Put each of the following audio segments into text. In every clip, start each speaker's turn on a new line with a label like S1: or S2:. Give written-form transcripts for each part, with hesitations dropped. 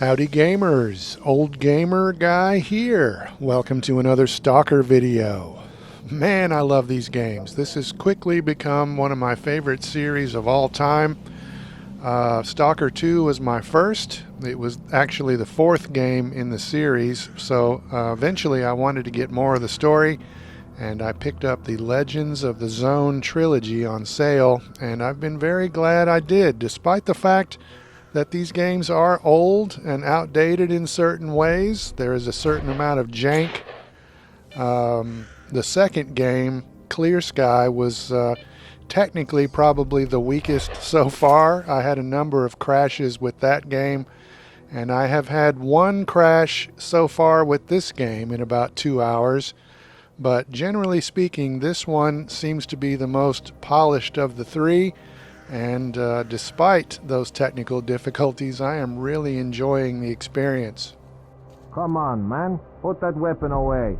S1: Howdy gamers, old gamer guy here. Welcome to another Stalker video. Man, I love these games. This has quickly become one of my favorite series of all time. Stalker 2 was my first. It was actually the fourth game in the series, so eventually I wanted to get more of the story, and I picked up the Legends of the Zone trilogy on sale, and I've been very glad I did, despite the fact that these games are old and outdated in certain ways. There is a certain amount of jank. The second game, Clear Sky, was technically probably the weakest so far. I had a number of crashes with that game, and I have had one crash so far with this game in about 2 hours. But generally speaking, this one seems to be the most polished of the three. And despite those technical difficulties, I am really enjoying the experience.
S2: Come on, man. Put that weapon away.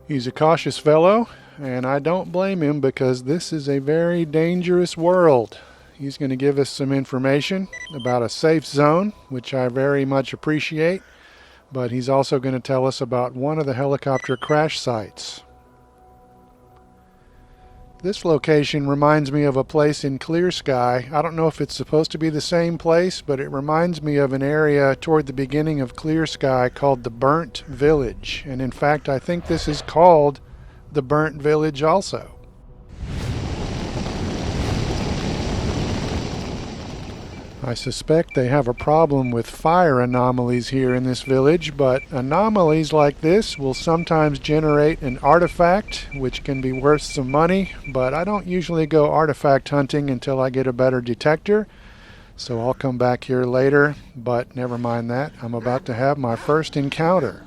S1: He's a cautious fellow, and I don't blame him because this is a very dangerous world. He's going to give us some information about a safe zone, which I very much appreciate, but he's also going to tell us about one of the helicopter crash sites. This location reminds me of a place in Clear Sky. I don't know if it's supposed to be the same place, but it reminds me of an area toward the beginning of Clear Sky called the Burnt Village. And in fact, I think this is called the Burnt Village also. I suspect they have a problem with fire anomalies here in this village, but anomalies like this will sometimes generate an artifact, which can be worth some money, but I don't usually go artifact hunting until I get a better detector, so I'll come back here later, but never mind that. I'm about to have my first encounter.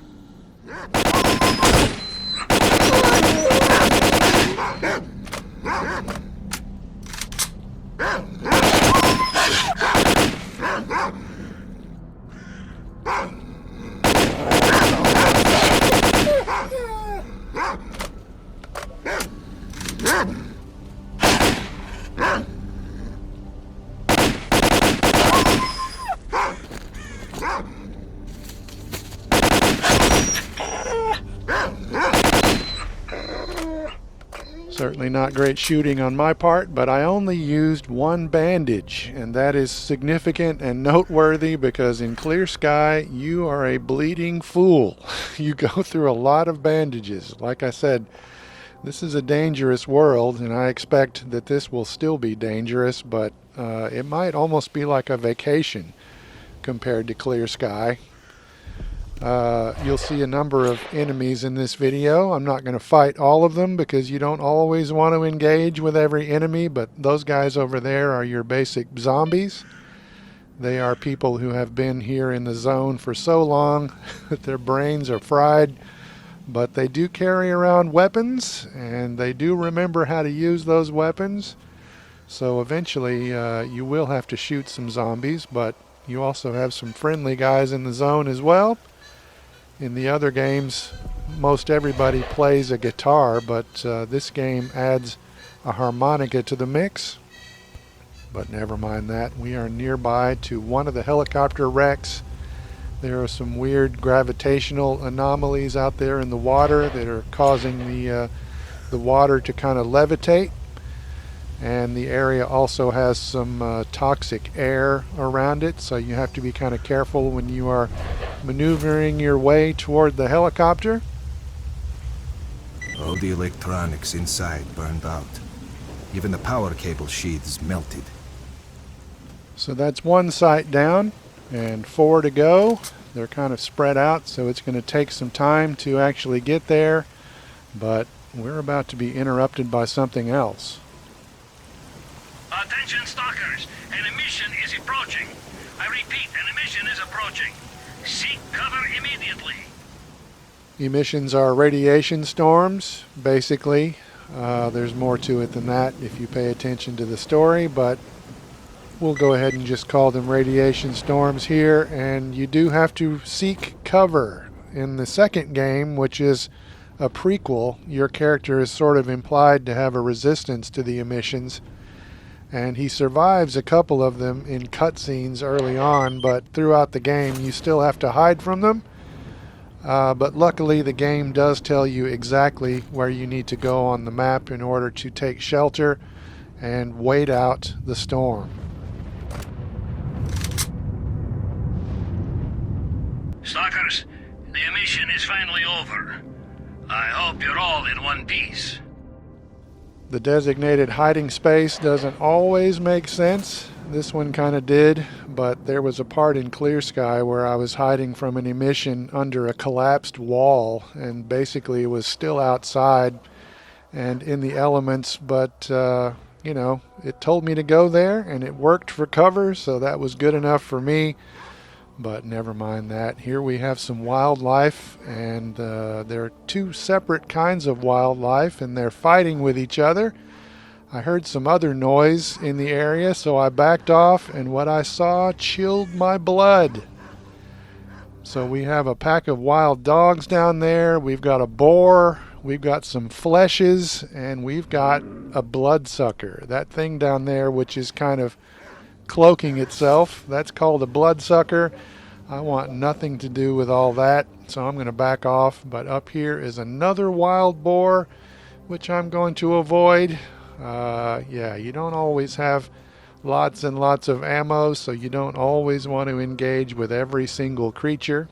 S1: Certainly not great shooting on my part, but I only used one bandage, and that is significant and noteworthy because in Clear Sky you are a bleeding fool. You go through a lot of bandages. Like I said, this is a dangerous world, and I expect that this will still be dangerous, but it might almost be like a vacation compared to Clear Sky. You'll see a number of enemies in this video. I'm not going to fight all of them because you don't always want to engage with every enemy, but those guys over there are your basic zombies. They are people who have been here in the zone for so long that their brains are fried, but they do carry around weapons, and they do remember how to use those weapons. So eventually you will have to shoot some zombies, but you also have some friendly guys in the zone as well. In the other games, most everybody plays a guitar, but this game adds a harmonica to the mix. But never mind that. We are nearby to one of the helicopter wrecks. There are some weird gravitational anomalies out there in the water that are causing the water to kind of levitate. And the area also has some toxic air around it, so you have to be kind of careful when you are maneuvering your way toward the helicopter.
S3: All the electronics inside burned out. Even the power cable sheaths melted.
S1: So that's one site down and 4 to go. They're kind of spread out, so it's going to take some time to actually get there, but we're about to be interrupted by something else.
S4: Attention stalkers, an emission is approaching. I repeat, an emission is approaching. Seek cover immediately.
S1: Emissions are radiation storms, basically. There's more to it than that if you pay attention to the story, but we'll go ahead and just call them radiation storms here, and you do have to seek cover. In the second game, which is a prequel, your character is sort of implied to have a resistance to the emissions. And he survives a couple of them in cutscenes early on, but throughout the game you still have to hide from them. But luckily the game does tell you exactly where you need to go on the map in order to take shelter and wait out the storm.
S4: Stalkers, the mission is finally over. I hope you're all in one piece.
S1: The designated hiding space doesn't always make sense. This one kind of did, but there was a part in Clear Sky where I was hiding from an emission under a collapsed wall, and basically it was still outside and in the elements, but you know, it told me to go there and it worked for cover, so that was good enough for me. But never mind that. Here we have some wildlife, and there are two separate kinds of wildlife, and they're fighting with each other. I heard some other noise in the area, so I backed off, and what I saw chilled my blood. So we have a pack of wild dogs down there. We've got a boar. We've got some fleshes, and we've got a bloodsucker. That thing down there, which is kind of cloaking itself, that's called a bloodsucker. I want nothing to do with all that, so I'm going to back off. But up here is another wild boar, which I'm going to avoid. Yeah, you don't always have lots and lots of ammo, so you don't always want to engage with every single creature.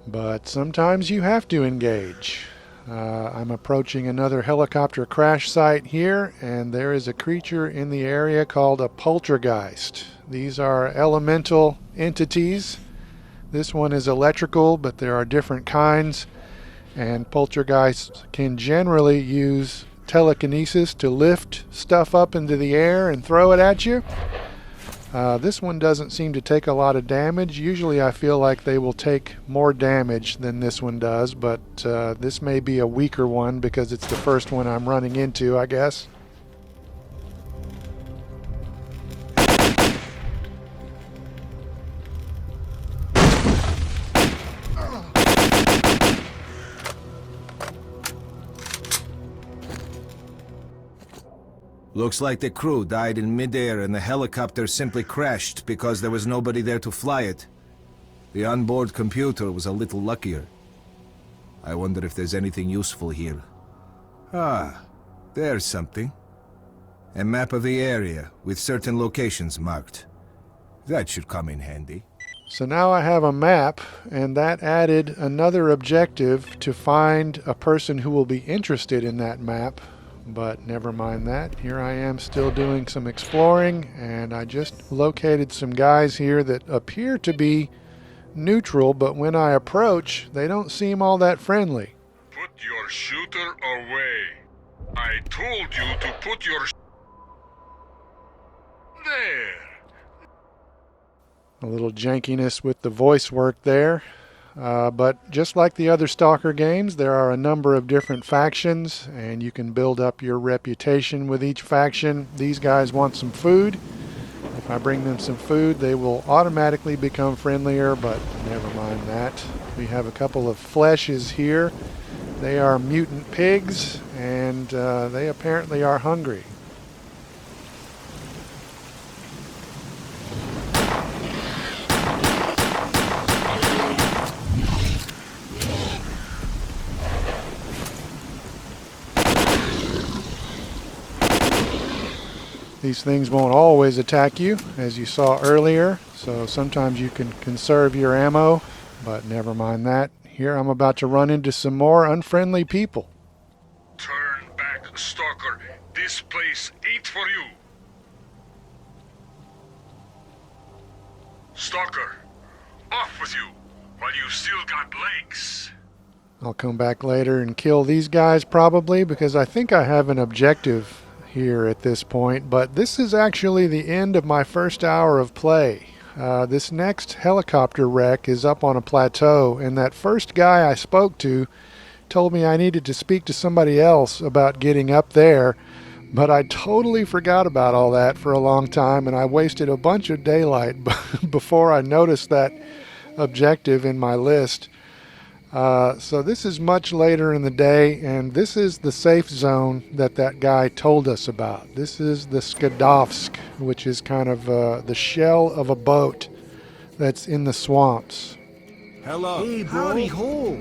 S1: But sometimes you have to engage. I'm approaching another helicopter crash site here, and there is a creature in the area called a poltergeist. These are elemental entities. This one is electrical, but there are different kinds, and poltergeists can generally use telekinesis to lift stuff up into the air and throw it at you. This one doesn't seem to take a lot of damage. Usually I feel like they will take more damage than this one does, but this may be a weaker one because it's the first one I'm running into, I guess.
S3: Looks like the crew died in midair and the helicopter simply crashed because there was nobody there to fly it. The onboard computer was a little luckier. I wonder if there's anything useful here. Ah, there's something. A map of the area with certain locations marked. That should come in handy.
S1: So now I have a map, and that added another objective to find a person who will be interested in that map. But never mind that. Here I am still doing some exploring, and I just located some guys here that appear to be neutral, but when I approach, they don't seem all that friendly.
S5: Put your shooter away. I told you to put your... There.
S1: A little jankiness with the voice work there. But just like the other Stalker games, there are a number of different factions, and you can build up your reputation with each faction. These guys want some food. If I bring them some food, they will automatically become friendlier, but never mind that. We have a couple of fleshes here. They are mutant pigs, and they apparently are hungry. These things won't always attack you, as you saw earlier, so sometimes you can conserve your ammo, but never mind that. Here I'm about to run into some more unfriendly people.
S5: Turn back, Stalker. This place ain't for you. Stalker, off with you while you still got legs.
S1: I'll come back later and kill these guys probably, because I think I have an objective here at this point, but this is actually the end of my first hour of play. This next helicopter wreck is up on a plateau, and that first guy I spoke to told me I needed to speak to somebody else about getting up there, but I totally forgot about all that for a long time, and I wasted a bunch of daylight before I noticed that objective in my list. So this is much later in the day, and this is the safe zone that guy told us about. This is the Skadovsk, which is kind of the shell of a boat that's in the swamps.
S3: Hello.
S2: Hey, bro. Howdy ho.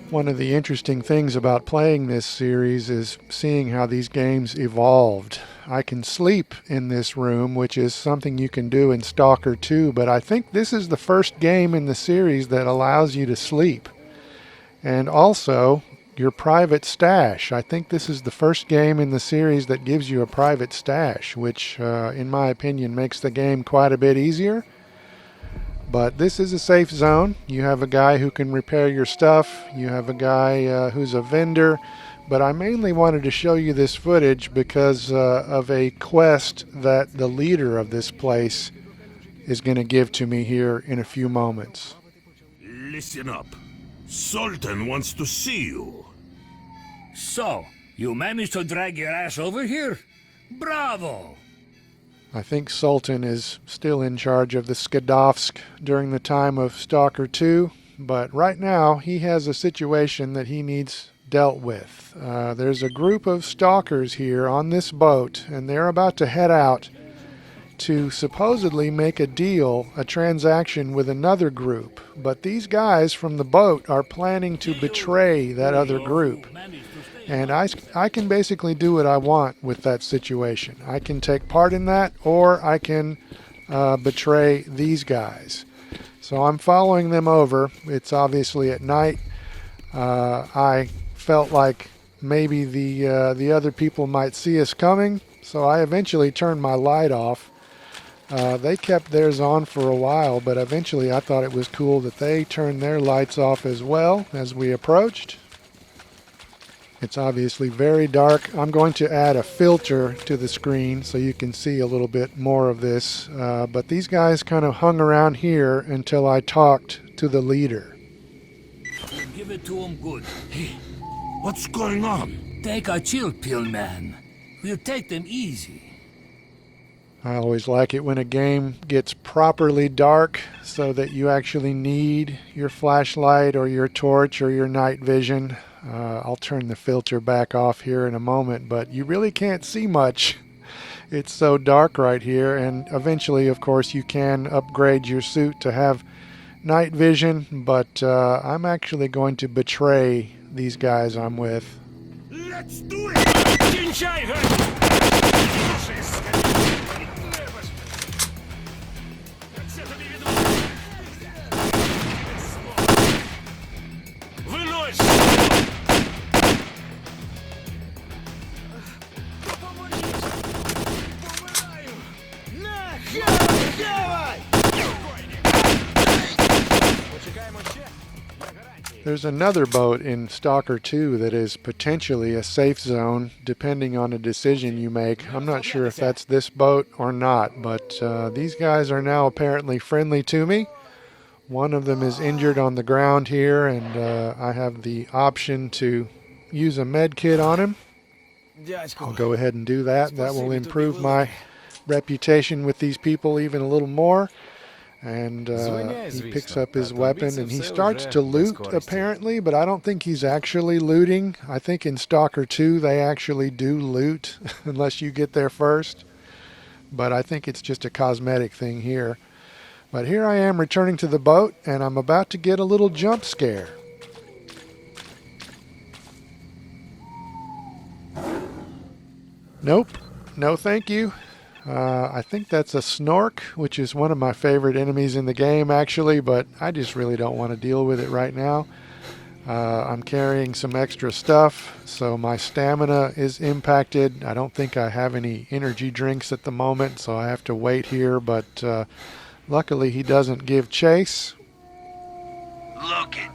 S1: One of the interesting things about playing this series is seeing how these games evolved. I can sleep in this room, which is something you can do in Stalker 2, but I think this is the first game in the series that allows you to sleep. And also, your private stash. I think this is the first game in the series that gives you a private stash, which, in my opinion, makes the game quite a bit easier. But this is a safe zone. You have a guy who can repair your stuff. You have a guy who's a vendor. But I mainly wanted to show you this footage because of a quest that the leader of this place is going to give to me here in a few moments.
S6: Listen up. Sultan wants to see you.
S4: So, you managed to drag your ass over here? Bravo!
S1: I think Sultan is still in charge of the Skadovsk during the time of Stalker 2, but right now he has a situation that he needs dealt with. There's a group of stalkers here on this boat, and they're about to head out to supposedly make a deal, a transaction with another group. But these guys from the boat are planning to betray that other group. And I can basically do what I want with that situation. I can take part in that, or I can betray these guys. So I'm following them over. It's obviously at night. I felt like maybe the other people might see us coming, so I eventually turned my light off. They kept theirs on for a while, but eventually I thought it was cool that they turned their lights off as well as we approached. It's obviously very dark. I'm going to add a filter to the screen so you can see a little bit more of this. But these guys kind of hung around here until I talked to the leader.
S4: Give it to him good.
S6: Hey, what's going on?
S4: Take a chill pill, man. We'll take them easy.
S1: I always like it when a game gets properly dark so that you actually need your flashlight or your torch or your night vision. I'll turn the filter back off here in a moment, but you really can't see much. It's so dark right here, and eventually, of course, you can upgrade your suit to have night vision, but I'm actually going to betray these guys I'm with.
S6: Let's do it!
S1: There's another boat in Stalker 2 that is potentially a safe zone, depending on a decision you make. I'm not sure if that's this boat or not, but these guys are now apparently friendly to me. One of them is injured on the ground here, and I have the option to use a med kit on him. I'll go ahead and do that. That will improve my reputation with these people even a little more. And he picks up his weapon and he starts to loot apparently, but I don't think he's actually looting. I think in Stalker 2 they actually do loot unless you get there first, but I think it's just a cosmetic thing here. But here I am returning to the boat, and I'm about to get a little jump scare. Nope, no thank you. I think that's a snork, which is one of my favorite enemies in the game, actually, but I just really don't want to deal with it right now. I'm carrying some extra stuff, so my stamina is impacted. I don't think I have any energy drinks at the moment, so I have to wait here, but luckily he doesn't give chase.
S7: Look it.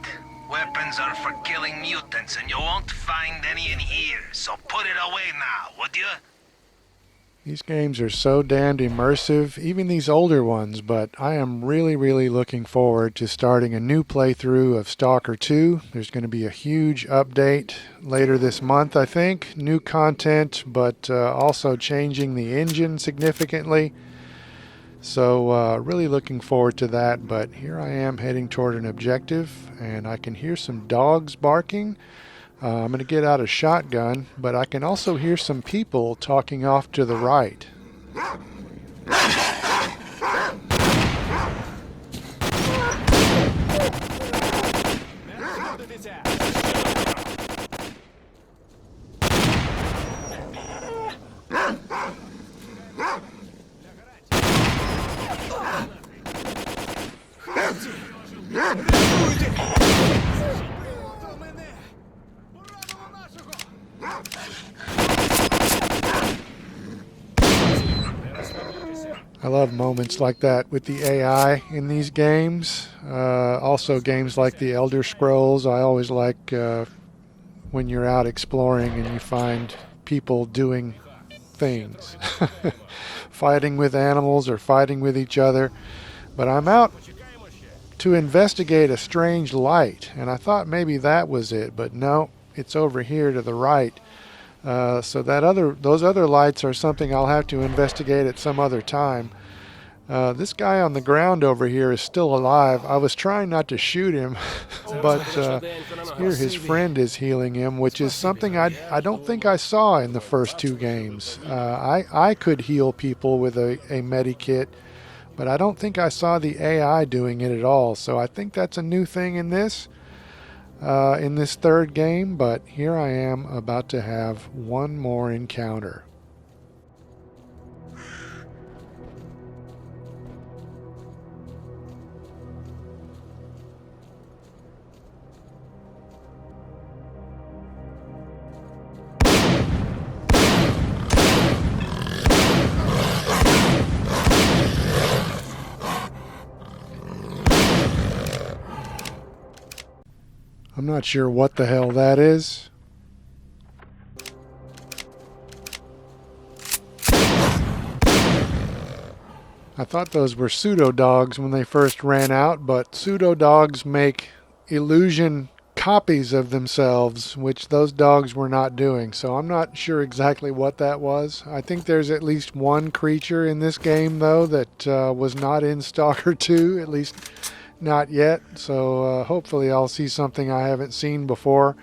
S7: Weapons are for killing mutants, and you won't find any in here, so put it away now, would you?
S1: These games are so damned immersive, even these older ones, but I am really looking forward to starting a new playthrough of Stalker 2. There's going to be a huge update later this month, I think. New content, but also changing the engine significantly. So really looking forward to that, but here I am heading toward an objective, and I can hear some dogs barking. I'm going to get out a shotgun, but I can also hear some people talking off to the right. I love moments like that with the AI in these games. Also games like the Elder Scrolls. I always like when you're out exploring and you find people doing things. Fighting with animals or fighting with each other. But I'm out to investigate a strange light, and I thought maybe that was it, but no, it's over here to the right. So those other lights are something I'll have to investigate at some other time. This guy on the ground over here is still alive. I was trying not to shoot him, but here his friend is healing him, which is something I don't think I saw in the first two games. I could heal people with a medikit, but I don't think I saw the AI doing it at all. So I think that's a new thing in this third game, but here I am about to have one more encounter. I'm not sure what the hell that is. I thought those were pseudo dogs when they first ran out, but pseudo dogs make illusion copies of themselves, which those dogs were not doing. So I'm not sure exactly what that was. I think there's at least one creature in this game, though, that was not in Stalker 2, at least not yet. So hopefully I'll see something I haven't seen before.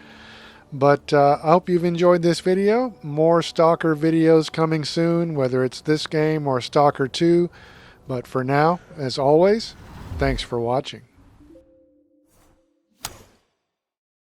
S1: But I hope you've enjoyed this video. More Stalker videos coming soon, whether it's this game or Stalker 2. But for now, as always, thanks for watching.